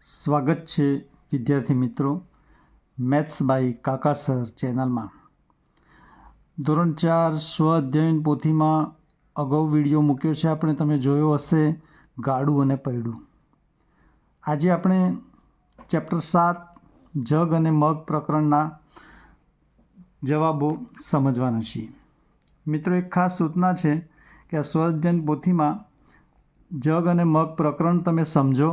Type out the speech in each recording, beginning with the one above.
સ્વાગત છે વિદ્યાર્થી મિત્રો મેથ્સ બાય કાકા સર ચેનલમાં। ધોરણ 4 સ્વ અધ્યયન પોથીમાં અગાઉ વિડીયો મૂક્યો છે આપણે, તમે જોયો હશે, ગાડું અને પૈડું। આજે આપણે ચેપ્ટર 7 જગ અને મગ પ્રકરણના જવાબો સમજવાના છીએ। મિત્રો, એક ખાસ સૂચના છે કે આ સ્વ અધ્યયન પોથીમાં જગ અને મગ પ્રકરણ તમે સમજો,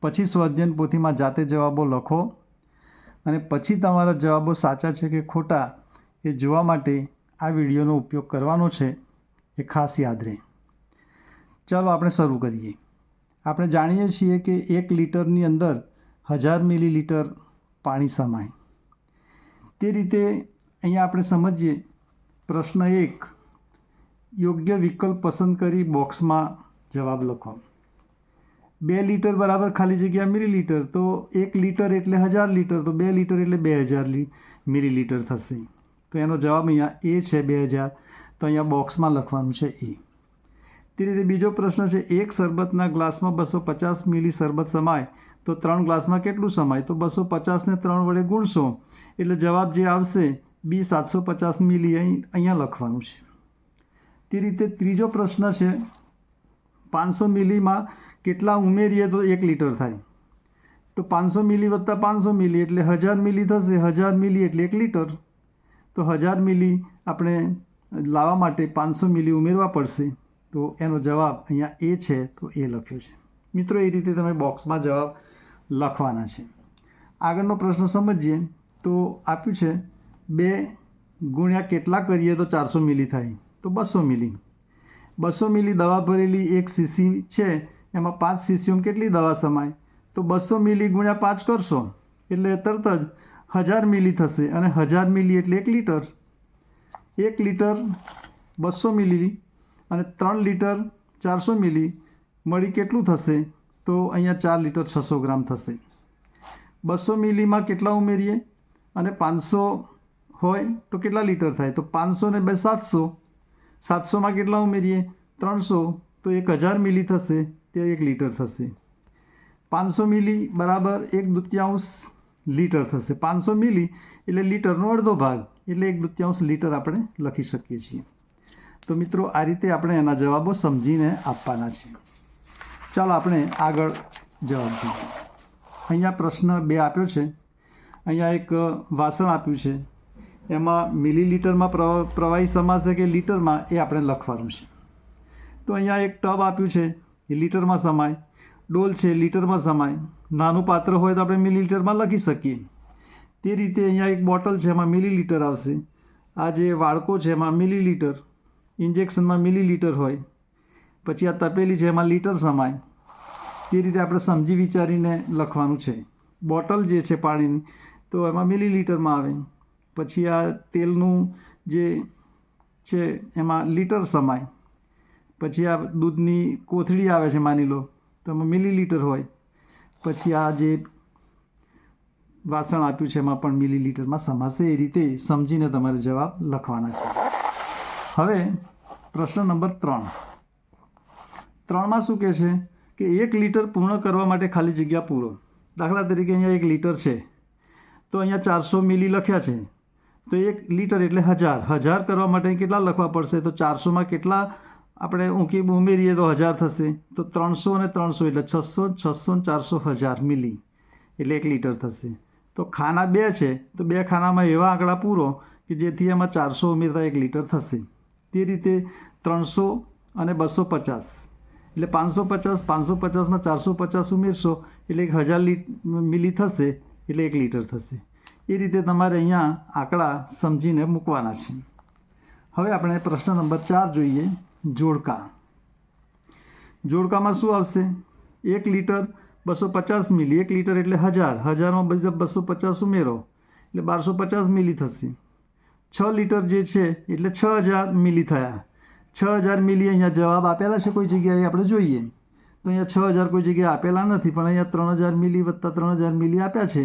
પછી સ્વ અધ્યયન પોથીમાં જાતે જવાબો લખો અને પછી તમારા જવાબો સાચા છે કે ખોટા એ જોવા માટે આ વિડીયોનો ઉપયોગ કરવાનો છે, એ ખાસ યાદ રહે। ચાલો આપણે શરૂ કરીએ। આપણે જાણીએ છીએ કે 1 લીટરની અંદર 1000 મિલીલીટર પાણી સમાય। તે રીતે અહીંયા આપણે સમજીએ। પ્રશ્ન 1, યોગ્ય વિકલ્પ પસંદ કરી બોક્સમાં જવાબ લખો। 2 લીટર બરાબર ખાલી જગ્યા મિલીલીટર, તો 1 લીટર એટલે 1000 લીટર, તો 2 લીટર એટલે 2000 મિલીલીટર થશે। તો એનો જવાબ અહીંયા એ છે 2000, તો અહીંયા બોક્સમાં લખવાનું છે એ। તે રીતે બીજો પ્રશ્ન છે, એક શરબતના ગ્લાસમાં 250 મિલી શરબત સમાય તો 3 ગ્લાસમાં કેટલું સમાય? તો 250 ને 3 વડે ગુણશો એટલે જવાબ જે આવશે બી 750 મિલી અહીંયા લખવાનું છે। તે રીતે ત્રીજો પ્રશ્ન છે, 500 મિલીમાં કેટલા ઉમેરીએ તો 1 લીટર થાય? તો 500 મિલી વત્તા 500 મિલી એટલે 1000 મિલી થશે, 1000 મિલી એટલે 1 લીટર। તો 1000 મિલી આપણે લાવવા માટે 500 મિલી ઉમેરવા પડશે, તો એનો જવાબ અહીંયા એ છે, તો એ લખ્યો છે। મિત્રો, એ રીતે તમે બોક્સમાં જવાબ લખવાના છે। આગળનો પ્રશ્ન સમજીએ તો આપ્યું છે 2 ગુણ્યા કેટલા કરીએ તો 400 મિલી થાય? તો 200 મિલી। 200 મિલી દવા ભરેલી એક શીશી છે, એમાં 5 શીશીઓમાં કેટલી દવા સમાય? તો 200 મિલી ગુણ્યા 5 કરશો એટલે તરત જ 1000 મિલી થશે, અને 1000 મિલી એટલે 1 લીટર। 1 લીટર 200 મિલી અને 3 લીટર 400 મિલી મળી કેટલું થશે? તો અહીંયા 4 લીટર 600 ગ્રામ થશે। 200 મિલીમાં કેટલા ઉમેરીએ અને 500 હોય તો કેટલા લીટર થાય? તો 500 ને 2 700, 700માં કેટલા ઉમેરીએ? 300, તો 1000 મિલી થશે, તે 1 લીટર થશે। 500 મિલી બરાબર 1/2 લીટર થશે। 500 મિલી એટલે લીટરનો અડધો ભાગ, એટલે 1/2 લીટર આપણે લખી શકીએ છીએ। તો મિત્રો, આ રીતે આપણે એના જવાબો સમજીને આપવાના છે। ચાલો આપણે આગળ જવાબ જોઈએ। અહીંયા પ્રશ્ન 2 આપ્યો છે। અહીંયા એક વાસણ આપ્યું છે, એમાં મિલીલીટરમાં પ્રવાહી સમાશે કે લીટરમાં, એ આપણે લખવાનું છે। તો અહીંયા એક ટબ આપ્યું છે, એ લીટરમાં સમાય। ડોલ છે, લીટરમાં સમાય। નાનું પાત્ર હોય તો આપણે મિલીલીટરમાં લખી શકીએ। તે રીતે અહીંયા એક બોટલ છે, એમાં મિલીલીટર આવશે। આ જે વાડકો છે એમાં મિલીલીટર, ઇન્જેક્શનમાં મિલીલીટર હોય। પછી આ તપેલી છે, એમાં લીટર સમાય। તે રીતે આપણે સમજી વિચારીને લખવાનું છે। બોટલ જે છે પાણીની, તો એમાં મિલીલીટરમાં આવે। પછી આ તેલનું જે છે એમાં લીટર સમાય। પછી આ દૂધની કોથળી આવે છે માની લો, તો એમાં મિલીલીટર હોય। પછી આ જે વાસણ આપ્યું છે એમાં પણ મિલીલીટરમાં સમાશે। એ રીતે સમજીને તમારે જવાબ લખવાના છે। હવે પ્રશ્ન નંબર 3। 3માં શું કહે છે કે 1 લીટર પૂર્ણ કરવા માટે ખાલી જગ્યા પૂરો। દાખલા તરીકે અહીંયા 1 લીટર છે, તો અહીંયા 400 મિલી લખ્યા છે, તો 1 લીટર એટલે 1000। 1000 કરવા માટે કેટલા લખવા પડશે? તો 400માં કેટલા આપણે ઉમેરીએ તો 1000 થશે, તો 300 અને 300 એટલે 600, 600 400 1000 મિલી એટલે 1 લીટર થશે। તો ખાના 2 છે, તો 2 ખાનામાં એવા આંકડા પૂરો કે જેથી એમાં 400 ઉમેરતા 1 લીટર થશે। તે રીતે 300 અને 250 એટલે 550, 550માં 450 ઉમેરશો એટલે 1000 મિલી થશે, એટલે 1 લીટર થશે। એ રીતે તમારે અહીંયા આંકડા સમજીને મૂકવાના છે। હવે આપણે પ્રશ્ન નંબર 4 જોઈએ, જોડકા। જોડકામાં શું આવશે? 1 લીટર 250 મિલી, 1 લીટર એટલે 1000, 1000માં 250 ઉમેરો એટલે 1250 મિલી થશે। 6 લીટર જે છે એટલે 6000 મિલી થયા। 6000 મિલી અહીંયા જવાબ આપેલા છે કોઈ જગ્યાએ, આપણે જોઈએ તો અહીંયા 6000 કોઈ જગ્યાએ આપેલા નથી, પણ અહીંયા 3000 મિલી વત્તા 3000 મિલી આપ્યા છે,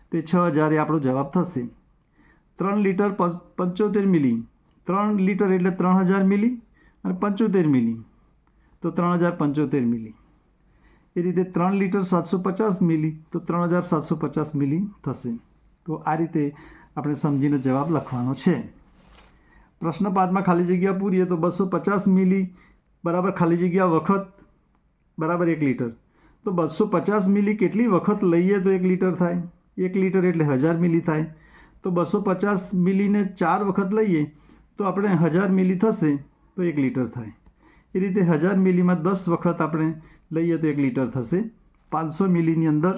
તો એ 6000 એ આપણો જવાબ થશે। 3 લીટર 75 મિલી, 3 લીટર એટલે 3000 મિલી અને 75 મિલી, તો 3075 મિલી। એ રીતે 3 લીટર 750 મિલી તો 3750 મિલી થશે. તો આ રીતે આપણે સમજીને જવાબ લખવાનો છે. પ્રશ્ન 5માં ખાલી જગ્યા પૂરીએ તો 250 મિલી બરાબર ખાલી જગ્યા વખત બરાબર 1 લીટર. તો 250 મિલી કેટલી વખત લઈએ તો 1 લીટર થાય? 1 લીટર એટલે 1000 મિલી થાય. તો 250 મિલીને 4 વખત લઈએ તો આપણે 1000 મિલી થશે તો 1 લીટર થાય. એ રીતે 1000 મિલીમાં 10 વખત આપણે લઈએ તો 1 લીટર થશે. 500 મિલીની અંદર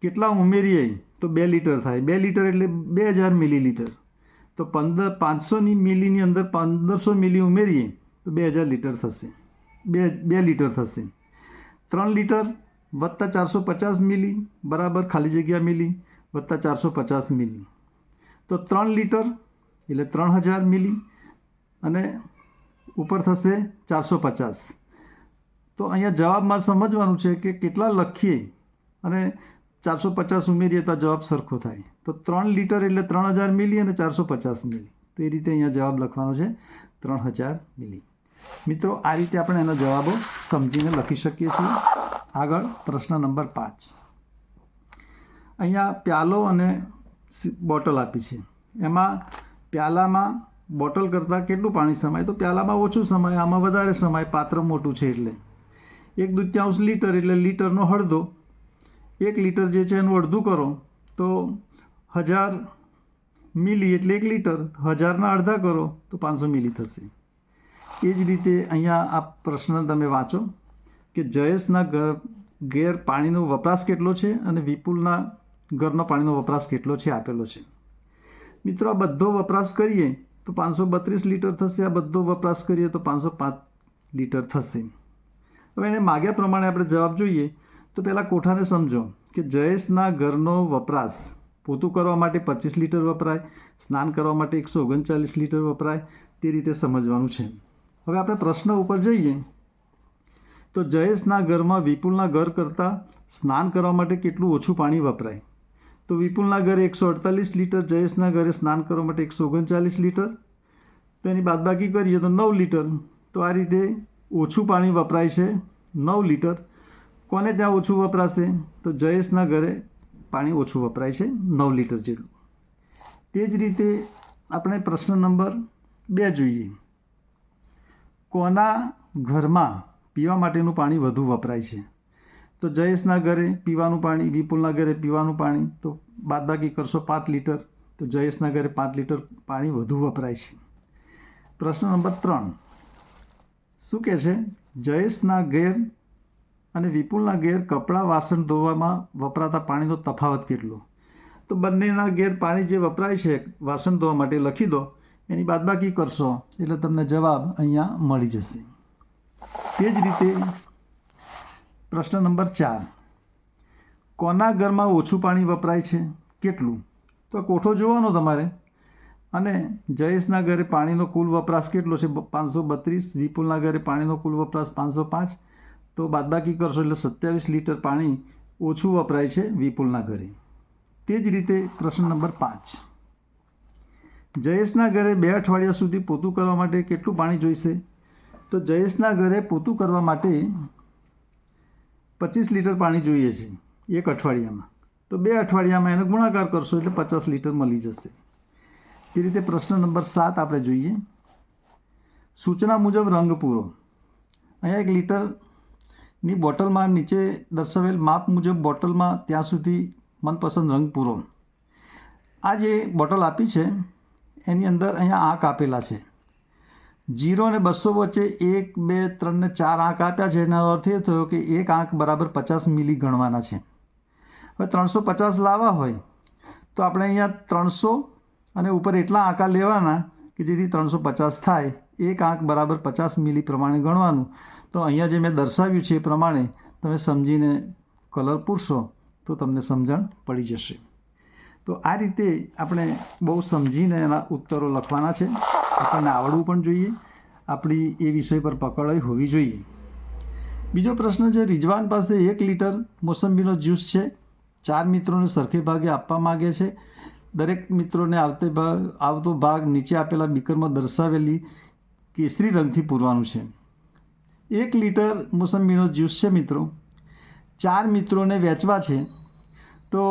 કેટલા ઉમેરીએ તો 2 લીટર થાય. 2 લીટર એટલે 2000 મિલીલીટર. તો 500 મિલીની અંદર 1500 મિલી ઉમેરીએ તો 2000 લીટર થશે. 2 લીટર થશે. 3 લીટર વત્તા 450 મિલી બરાબર ખાલી જગ્યા મિલી વત્તા 450 મિલી. તો 3 લીટર એટલે 3000 મિલી અને ઉપર થશે 450. તો અહીંયા જવાબમાં સમજવાનું છે કે કેટલા લખીએ અને 450 ઉમેરીએ તો જવાબ સરખો થાય. તો 3 લીટર એટલે 3000 મિલી અને 450 મિલી. તો એ રીતે અહીંયા જવાબ લખવાનો છે 3000 મિલી. મિત્રો આ રીતે આપણે એના જવાબો સમજીને લખી શકીએ છીએ. આગળ પ્રશ્ન નંબર 5. અહીંયા પ્યાલો અને બોટલ આપી છે. એમાં પ્યાલામાં બોટલ કરતાં કેટલું પાણી સમાય? તો પ્યાલામાં ઓછું સમાય, આમાં વધારે સમાય. પાત્ર મોટું છે એટલે 1/2 લીટર એટલે લીટરનો અડધો. 1 લીટર જે છે એનું અડધું કરો તો 1000 મિલી એટલે 1 લીટર. 1000ના અડધા કરો તો 500 મિલી થશે. એ જ રીતે અહીંયા આ પ્રશ્ન તમે વાંચો કે જયેશના ઘેર પાણીનો વપરાશ કેટલો છે અને વિપુલના ઘરનો પાણીનો વપરાશ કેટલો છે આપેલો છે. મિત્રો આ બધો વપરાશ કરીએ તો 532 લીટર થશે. આ બધો વપરાશ કરીએ તો 505 લીટર થશે. હવે એને માગ્યા પ્રમાણે આપણે જવાબ જોઈએ તો પહેલાં કોઠાને સમજો કે જયેશના ઘરનો વપરાશ પોતું કરવા માટે 25 લીટર વપરાય, સ્નાન કરવા માટે 139 લીટર વપરાય. તે રીતે સમજવાનું છે. હવે આપણે પ્રશ્ન ઉપર જઈએ તો જયેશના ઘરમાં વિપુલના ઘર કરતાં સ્નાન કરવા માટે કેટલું ઓછું પાણી વપરાય? તો વિપુલના ઘરે 148 લીટર, જયેશના ઘરે સ્નાન કરવા માટે 139 લીટર. તો એની બાદબાકી કરીએ તો 9 લીટર. તો આ રીતે ઓછું પાણી વપરાય છે 9 લીટર. કોને ત્યાં ઓછું વપરાશે? તો જયેશના ઘરે પાણી ઓછું વપરાય છે 9 લીટર જેટલું. તે જ રીતે આપણે પ્રશ્ન નંબર 2 જોઈએ. કોના ઘરમાં પીવા માટેનું પાણી વધુ વપરાય છે? તો જયેશના ઘરે પીવાનું પાણી, વિપુલના ઘરે પીવાનું પાણી. તો બાદબાકી કરશો 5 લીટર. તો જયેશના ઘરે 5 લીટર પાણી વધુ વપરાય છે. પ્રશ્ન નંબર 3 શું કહે છે? જયેશના ઘેર અને વિપુલના ઘેર કપડાં વાસણ ધોવામાં વપરાતા પાણીનો તફાવત કેટલો? તો બંનેના ઘેર પાણી જે વપરાય છે વાસણ ધોવા માટે લખી દો. એની બાદબાકી કરશો એટલે તમને જવાબ અહીંયા મળી જશે. તે જ રીતે પ્રશ્ન નંબર 4 કોના ઘરમાં ઓછું પાણી વપરાય છે કેટલું? તો કોઠો જોવાનો તમારે અને જયેશના ઘરે પાણીનો કુલ વપરાશ કેટલો છે? 532. વિપુલના ઘરે પાણીનો કુલ વપરાશ 505. તો બાદબાકી કરશો એટલે 27 લીટર પાણી ઓછું વપરાય છે વિપુલના ઘરે. તે જ રીતે પ્રશ્ન નંબર 5 જયેશના ઘરે 2 અઠવાડિયા સુધી પોતું કરવા માટે કેટલું પાણી જોઈશે? તો જયેશના ઘરે પોતું કરવા માટે 25 લીટર પાણી જોઈએ છે 1 અઠવાડિયામાં. તો 2 અઠવાડિયામાં એનો ગુણાકાર કરશો એટલે 50 લીટર મળી જશે. તે રીતે પ્રશ્ન નંબર 7 આપણે જોઈએ. સૂચના મુજબ રંગ પૂરો. અહીંયા 1 લીટરની બોટલમાં નીચે દર્શાવેલ માપ મુજબ બોટલમાં ત્યાં સુધી મનપસંદ રંગ પૂરો. આ જે બોટલ આપી છે એની અંદર અહીંયા આંક આપેલા છે. 0 અને 200 વચ્ચે 1, 2, 3 ને 4 આંક આપ્યા છે. એનો અર્થ એ થયો કે એક આંક બરાબર 50 મિલી ગણવાના છે. હવે 350 લાવવા હોય તો આપણે અહીંયા 300 અને ઉપર એટલા આંકા લેવાના કે જેથી 350 થાય. એક આંક બરાબર 50 મિલી પ્રમાણે ગણવાનું. તો અહીંયા જે મેં દર્શાવ્યું છે એ પ્રમાણે તમે સમજીને કલર પૂરશો તો તમને સમજણ પડી જશે. તો આ રીતે આપણે બહુ સમજીને એના ઉત્તરો લખવાના છે. આપણને આવડવું પણ જોઈએ. આપણી એ વિષય પર પકડ હોવી જોઈએ. બીજો પ્રશ્ન છે રિજવાન પાસે 1 લીટર મોસંબીનો જ્યુસ છે. 4 મિત્રોને સરખે ભાગે આપવા માગે છે. દરેક મિત્રોને આવતો ભાગ નીચે આપેલા બીકરમાં દર્શાવેલી કેસરી રંગથી પૂરવાનું છે. 1 લીટર મોસંબીનો જ્યુસ છે મિત્રો, 4 મિત્રોને વહેંચવા છે, તો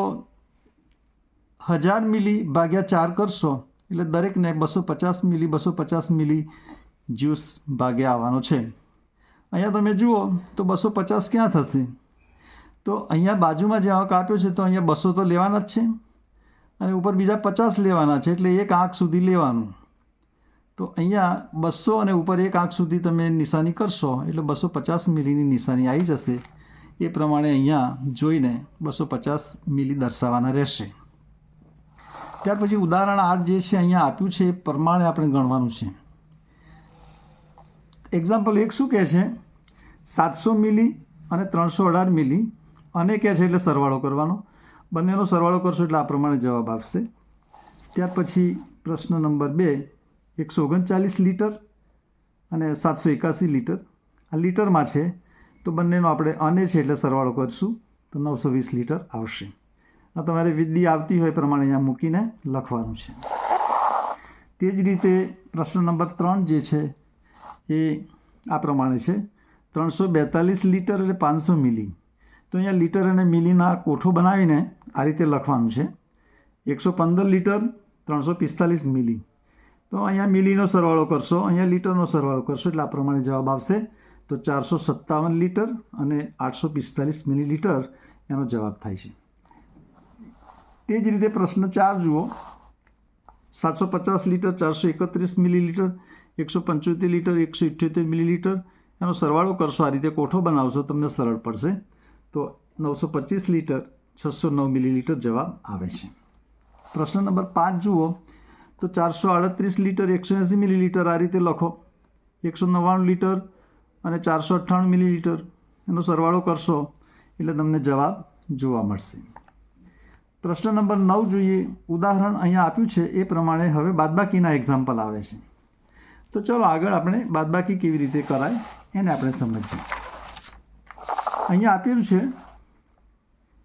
1000 મિલી ભાગ્યા 4 કરશો એટલે દરેકને 250 મિલી જ્યુસ ભાગ્યા આવવાનો છે. અહીંયા તમે જુઓ તો 250 ક્યાં થશે, તો અહીંયા બાજુમાં જે આંક આપ્યો છે તો અહીંયા 200 તો લેવાના જ છે અને ઉપર બીજા 50 લેવાના છે, એટલે એક આંક સુધી લેવાનું. તો અહીંયા 200 અને ઉપર એક આંક સુધી તમે નિશાની કરશો એટલે 250 મિલીની નિશાની આવી જશે. એ પ્રમાણે અહીંયા જોઈને 250 મિલી દર્શાવવાના રહેશે. ત્યાર પછી ઉદાહરણ 8 જે છે અહીંયા આપ્યું છે એ પ્રમાણે આપણે ગણવાનું છે. એક્ઝામ્પલ 1 શું કહે છે, 700 મિલી અને 318 મિલી અને કહે છે એટલે સરવાળો કરવાનો. બંનેનો સરવાળો કરશો એટલે આ પ્રમાણે જવાબ આવશે. ત્યાર પછી પ્રશ્ન નંબર 2, 139 લીટર અને 781 લીટર. આ લીટરમાં છે તો બંનેનો આપણે અને છે એટલે સરવાળો કરશું તો 920 લીટર આવશે. આ તમારે વિધિ આવતી હોય પ્રમાણે અહીંયા મૂકીને લખવાનું છે. તે જ રીતે પ્રશ્ન નંબર 3 જે છે એ આ પ્રમાણે છે, 342 લીટર એટલે 500 મિલી. તો અહીંયા લીટર અને મિલીના કોઠો બનાવીને આ રીતે લખવાનું છે. 115 લીટર 345 મિલી. તો અહીંયા મિલીનો સરવાળો કરશો, અહીંયા લીટરનો સરવાળો કરશો એટલે આ પ્રમાણે જવાબ આવશે. તો 457 લીટર અને 845 મિલીલીટર એનો જવાબ થાય છે. તે જ રીતે પ્રશ્ન 4 જુઓ, 750 લીટર 431 મિલીલીટર, 175 લીટર 178 મિલીલીટર. એનો સરવાળો કરશો, આ રીતે કોઠો બનાવશો તમને સરળ પડશે. તો 925 લીટર 609 મિલીલીટર જવાબ આવે છે. પ્રશ્ન નંબર 5 જુઓ તો 438 લીટર 180 મિલીલીટર આ રીતે લખો, 199 લીટર અને 498 મિલીલીટર. એનો સરવાળો કરશો એટલે તમને જવાબ જોવા મળશે. પ્રશ્ન નંબર 9 જોઈએ. ઉદાહરણ અહીંયા આપ્યું છે એ પ્રમાણે હવે બાદબાકીના એક્ઝામ્પલ આવે છે. તો ચલો આગળ આપણે બાદબાકી કેવી રીતે કરાય એને આપણે સમજીએ. અહીંયા આપેલું છે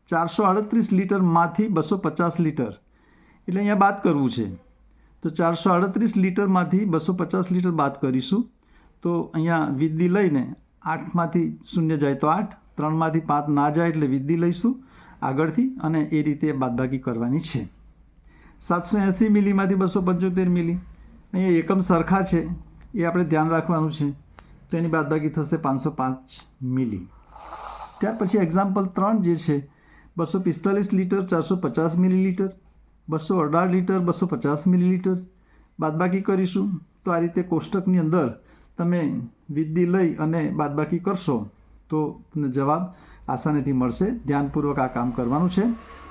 438 લીટરમાંથી 250 લીટર, એટલે અહીંયા બાદ કરવું છે. તો 438 લીટરમાંથી 250 લીટર બાદ કરીશું. તો અહીંયા વિધિ લઈને 8માંથી 0 જાય તો 8, 3માંથી 5 ના જાય એટલે વિધિ લઈશું આગળથી અને એ રીતે બાદબાકી કરવાની છે. 780 મિલીમાંથી 275 મિલી, અહીંયા એકમ સરખા છે એ આપણે ધ્યાન રાખવાનું છે. તો એની બાદબાકી થશે 505 મિલી. ત્યાર પછી એક્ઝામ્પલ 3 જે છે, 245 લીટર 450 મિલીલીટર, 218 લીટર 250 મિલીલીટર. બાદબાકી કરીશું તો આ રીતે કોષ્ટકની અંદર તમે વિધિ લઈ અને બાદબાકી કરશો તો તમને જવાબ આસાનીથી મળશે. ધ્યાનપૂર્વક આ કામ કરવાનું છે.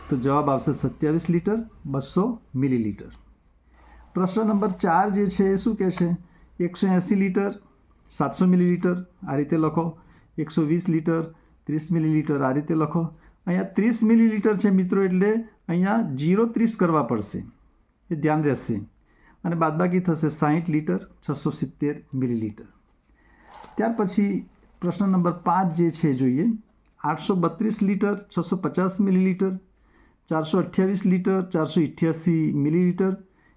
તો જવાબ આવશે 27 લીટર 200 મિલીલીટર. પ્રશ્ન નંબર 4 જે છે એ શું કહે છે, 180 લીટર 700 મિલીલીટર આ રીતે લખો, 120 લીટર 30 મિલીલીટર આ રીતે લખો. અહીંયા 30 મિલીલીટર છે મિત્રો, એટલે અહીંયા 0.30 કરવા પડશે, એ ધ્યાન રહેશે. અને બાદબાકી થશે 60 લીટર 670 મિલીલીટર. ત્યાર પછી પ્રશ્ન નંબર 5 જે છે જોઈએ, 832 લીટર 650 મિલીલીટર, 428 લીટર 488 મિલીલીટર.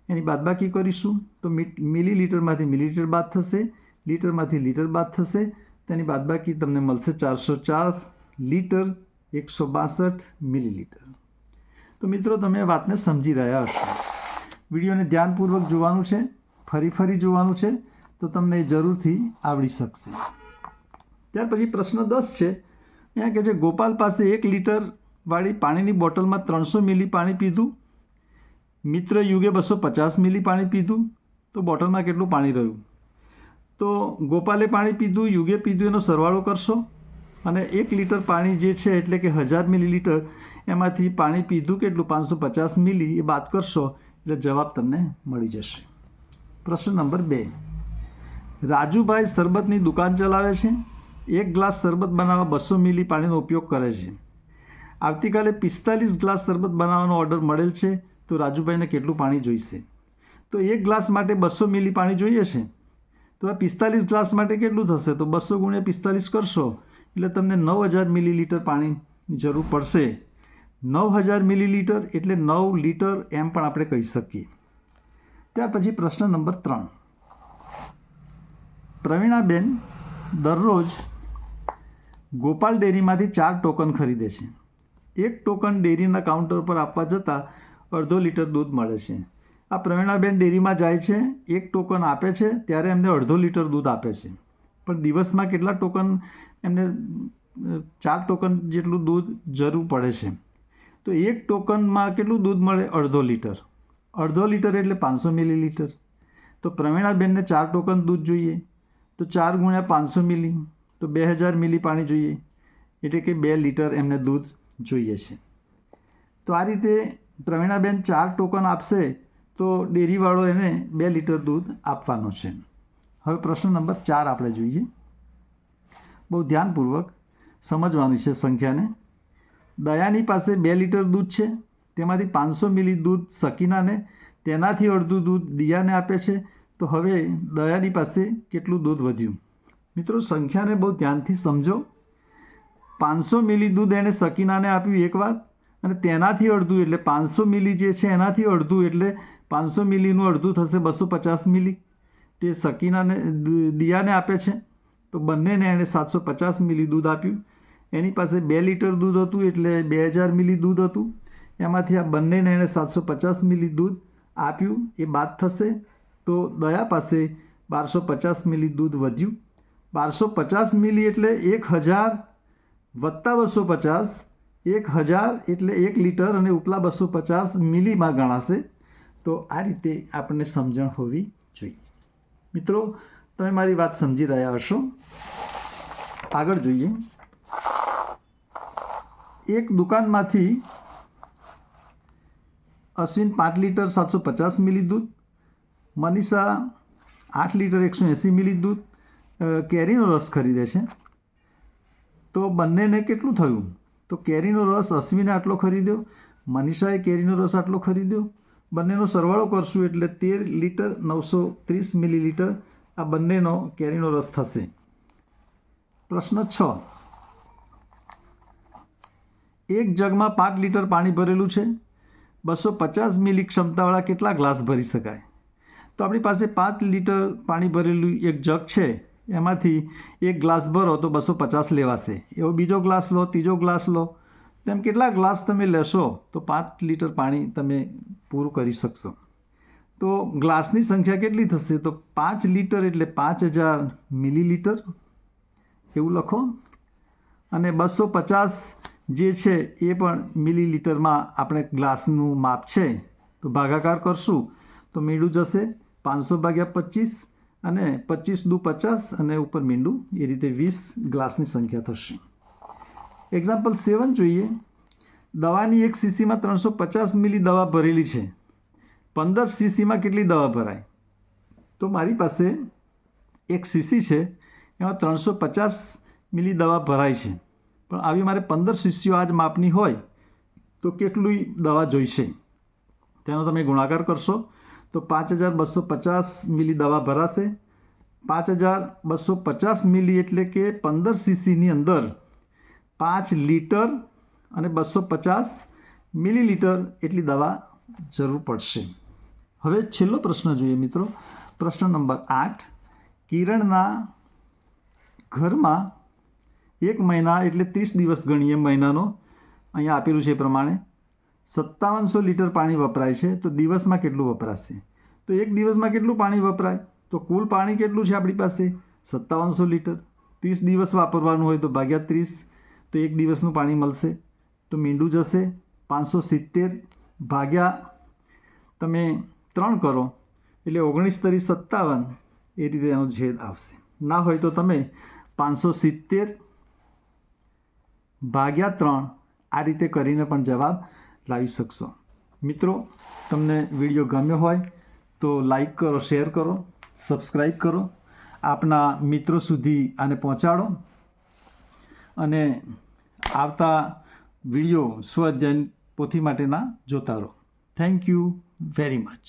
એની બાદબાકી કરીશું તો મિલીલીટરમાંથી મિલીલીટર બાદ થશે, લીટરમાંથી લીટર બાદ થશે. તેની બાદબાકી તમને મળશે 404 લીટર 162 મિલીલીટર. તો મિત્રો તમે વાતને સમજી રહ્યા હશો. વિડીયોને ધ્યાનપૂર્વક જોવાનું છે, ફરી જોવાનું છે, તો તમને એ જરૂરથી આવડી શકશે. ત્યાર પછી પ્રશ્ન 10 છે. અહીંયા કહે છે ગોપાલ પાસે 1 લીટરવાળી પાણીની બોટલમાં 300 મિલી પાણી પીધું, મિત્ર યુગે 250 મિલી પાણી પીધું, તો બોટલમાં કેટલું પાણી રહ્યું. તો ગોપાલે પાણી પીધું, યુગે પીધું, એનો સરવાળો કરશો અને 1 લીટર પાણી જે છે એટલે કે 1000 મિલીલીટર, એમાંથી પાણી પીધું કેટલું 550 મિલી, એ બાદ કરશો એટલે જવાબ તમને મળી જશે. પ્રશ્ન નંબર 2, રાજુભાઈ શરબતની દુકાન ચલાવે છે. 1 ગ્લાસ શરબત બનાવવા 200 મિલી પાણીનો ઉપયોગ કરે છે. આવતીકાલે 45 ગ્લાસ શરબત બનાવવાનો ઓર્ડર મળેલ છે, તો રાજુભાઈને કેટલું પાણી જોઈશે. તો 1 ગ્લાસ માટે 200 મિલી પાણી જોઈએ છે, તો આ 45 ગ્લાસ માટે કેટલું થશે, તો 200 × 45 કરશો એટલે તમને 9000 મિલીલીટર પાણીની જરૂર પડશે. 9000 મિલીલીટર એટલે 9 લીટર એમ પણ આપણે કહી શકીએ. ત્યાર પછી પ્રશ્ન નંબર 3, પ્રવીણાબેન દરરોજ ગોપાલ ડેરીમાંથી 4 ટોકન ખરીદે છે. 1 ટોકન ડેરીના કાઉન્ટર પર આપવા જતાં અડધો લીટર દૂધ મળે છે. આ પ્રવીણાબેન ડેરીમાં જાય છે, 1 ટોકન આપે છે, ત્યારે એમને અડધો લીટર દૂધ આપે છે. પણ દિવસમાં કેટલા ટોકન એમને 4 ટોકન જેટલું દૂધ જરૂર પડે છે. તો 1 ટોકનમાં કેટલું દૂધ મળે? અડધો લીટર. અડધો લીટર એટલે 500 મિલીલીટર. તો પ્રવીણાબેનને 4 ટોકન દૂધ જોઈએ, તો 4 ગુણ્યા 500 મિલી, તો 2000 મિલી પાણી જોઈએ, એટલે કે 2 લીટર એમને દૂધ જોઈએ છે. તો આ રીતે પ્રવીણાબેન 4 ટોકન આપશે તો ડેરીવાળો એને 2 લીટર દૂધ આપવાનો છે. હવે પ્રશ્ન નંબર 4 આપણે જોઈએ. બહુ ધ્યાનપૂર્વક સમજવાની છે સંખ્યાને. દયાની પાસે 2 લીટર દૂધ છે, તેમાંથી 500 મિલી દૂધ સકીનાને, તેનાથી અડધું દૂધ દિયાને આપે છે. તો હવે દયાની પાસે કેટલું દૂધ વધ્યું? મિત્રો, સંખ્યાને બહુ ધ્યાનથી સમજો. 500 મિલી દૂધ એણે સકીનાને આપ્યું એક વાત, અને તેનાથી અડધું એટલે 500 મિલી જે છે એનાથી અડધું એટલે 500 મિલીનું અડધું થશે 250 મિલી, તે સકીનાને દિયાને આપે છે. તો બંનેને એણે 750 મિલી દૂધ આપ્યું. એની પાસે 2 લીટર દૂધ હતું એટલે 2000 મિલી દૂધ હતું. એમાંથી આ બંનેને એણે 750 મિલી દૂધ આપ્યું, એ બાદ થશે. તો દયા પાસે 1250 મિલી દૂધ વધ્યું. 1250 મિલી એટલે 1000 વત્તા 250, 1000 એટલે 1 લીટર અને ઉપલા 250 મિલીમાં ગણાશે. તો આ રીતે આપણને સમજણ હોવી જોઈએ. મિત્રો, તમે મારી વાત સમજી રહ્યા હશો. આગળ જોઈએ. એક દુકાનમાંથી અશ્વિન 5 લીટર 750 મિલી દૂધ, મનીષા 8 લીટર 180 મિલી દૂધ કેરીનો રસ ખરીદે છે. તો બંનેને કેટલું થયું? તો કેરીનો રસ અશ્વિને આટલો ખરીદ્યો, મનીષાએ કેરીનો રસ આટલો ખરીદ્યો. બંનેનો સરવાળો કરશું એટલે 13 લીટર 930 મિલીલીટર આ બંનેનો કેરીનો રસ થશે. પ્રશ્ન 6. એક જગમાં 5 લીટર પાણી ભરેલું છે. 250 મિલી ક્ષમતાવાળા કેટલા ગ્લાસ ભરી શકાય? તો આપણી પાસે 5 લીટર પાણી ભરેલું એક જગ છે, એમાંથી એક ગ્લાસ ભરો તો 250 લેવાશે. એવો બીજો ગ્લાસ લો, ત્રીજો ગ્લાસ લો, તેમ કેટલા ગ્લાસ તમે લેશો તો 5 લીટર પાણી તમે પૂરું કરી શકશો. તો ગ્લાસની સંખ્યા કેટલી થશે? તો 5 લીટર એટલે 5000 મિલીલીટર એવું લખો. અને 250 જે છે એ પણ મિલીલીટરમાં આપણે ગ્લાસનું માપ છે, તો ભાગાકાર કરશું તો મીંડું જશે 500 ભાગ્યા 25, અને 25 દુ 50 અને ઉપર મીંડું, એ રીતે 20 ગ્લાસની સંખ્યા થશે. એક્ઝામ્પલ 7 જોઈએ. દવાની એક સીસીમાં 350 મિલી દવા ભરેલી છે. 15 સીસીમાં કેટલી દવા ભરાય? તો મારી પાસે એક સીસી છે, એમાં 350 મિલી દવા ભરાય છે, પણ આવી મારે 15 શીશીઓ આ જ માપની હોય તો કેટલી દવા જોઈશે? તેનો તમે ગુણાકાર કરશો તો 5250 મિલી દવા ભરાશે. 5250 મિલી એટલે કે 15 સીસીની અંદર 5 લીટર અને 250 મિલીલીટર એટલી દવા જરૂર પડશે. હવે છેલ્લો પ્રશ્ન જોઈએ મિત્રો. પ્રશ્ન નંબર 8. કિરણના ઘરમાં 1 મહિના એટલે 30 દિવસ ગણીએ મહિનાનો, અહીંયા આપેલું છે એ પ્રમાણે 5700 લીટર પાણી વપરાય છે. તો દિવસમાં કેટલું વપરાશે? તો એક દિવસમાં કેટલું પાણી વપરાય? તો કુલ પાણી કેટલું છે આપણી પાસે? 5700 લીટર. 30 દિવસ વાપરવાનું હોય તો ભાગ્યા 30, તો એક દિવસનું પાણી મળશે. તો મીંડું જશે 570 ભાગ્યા તમે 3 કરો એટલે 19 તરી 57, એ રીતે એનો છેદ આવશે. ના હોય તો તમે 570 ભાગ્યા 3 આ રીતે કરીને પણ જવાબ લાવી શકશો. મિત્રો, તમને વિડીયો ગમ્યો હોય તો લાઈક કરો, શેર કરો, સબસ્ક્રાઈબ કરો, આપના મિત્રો સુધી આને પહોંચાડો, અને આવતા વિડીયો સ્વ અધ્યયન પોથી માટેના જોતા રહો. Thank you very much.